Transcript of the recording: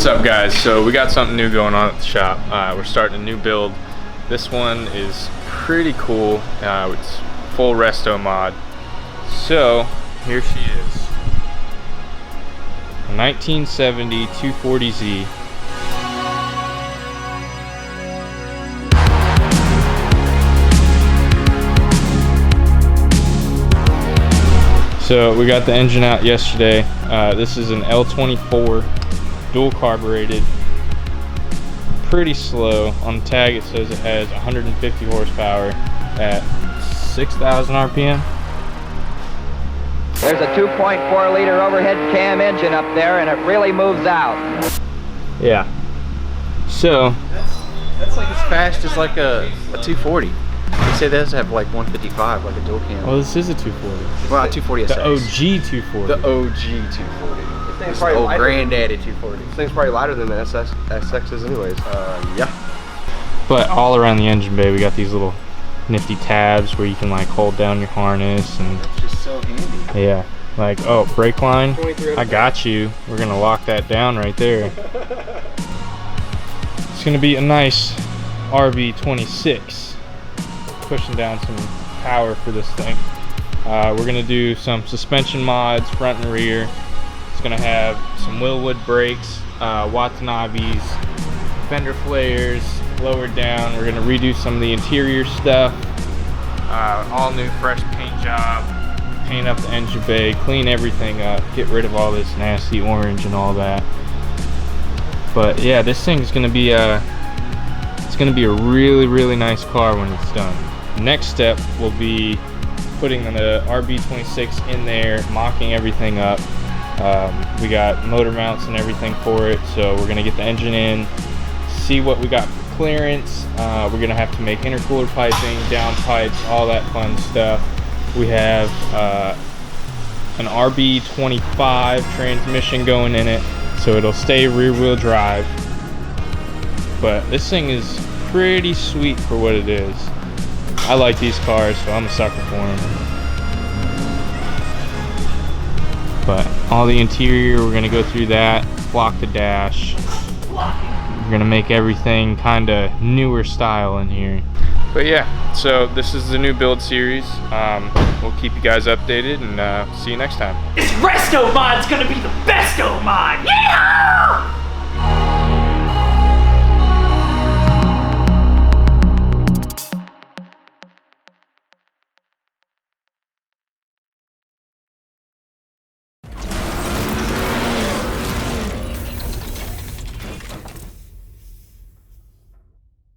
What's up, guys? So we got something new going on at the shop. We're starting a new build. This one is pretty cool. It's full resto mod. So here she is, a 1970 240Z. So we got the engine out yesterday. This is an L24 dual carbureted, pretty slow. On the tag it says it has 150 horsepower at 6,000 RPM. There's a 2.4 liter overhead cam engine up there, and it really moves out. Yeah. So that's like as fast as like a 240. They say this have like 155, like a dual cam. well, this is a 240. Well, 240 The SX. OG 240. The OG 240. This This probably old lighter. granddaddy 240. This thing's probably lighter than the SXs anyways. Yeah. But all around the engine bay we got these little nifty tabs where you can like hold down your harness, and It's just so handy. yeah, like, oh, brake line, 23 I got you. We're gonna lock that down right there. It's gonna be a nice RB26, pushing down some power for this thing. We're gonna do some suspension mods, front and rear. It's gonna have some Willwood brakes, Watanabe's, fender flares, lowered down. We're gonna redo some of the interior stuff. All new fresh paint job, paint up the engine bay, clean everything up, get rid of all this nasty orange and all that. But yeah, this thing's gonna be it's gonna be a really nice car when it's done. Next step will be putting the RB26 in there, mocking everything up. We got motor mounts and everything for it, so we're gonna get the engine in, see what we got for clearance. We're gonna have to make intercooler piping, down pipes, all that fun stuff. We have an RB25 transmission going in it, so it'll stay rear wheel drive. But this thing is pretty sweet for what it is. I like these cars, so I'm a sucker for them. But all the interior, we're gonna go through that, block the dash. We're gonna make everything kind of newer style in here. But yeah, so this is the new build series. We'll keep you guys updated, and see you next time. This resto mod's gonna be the besto mod! Yeah!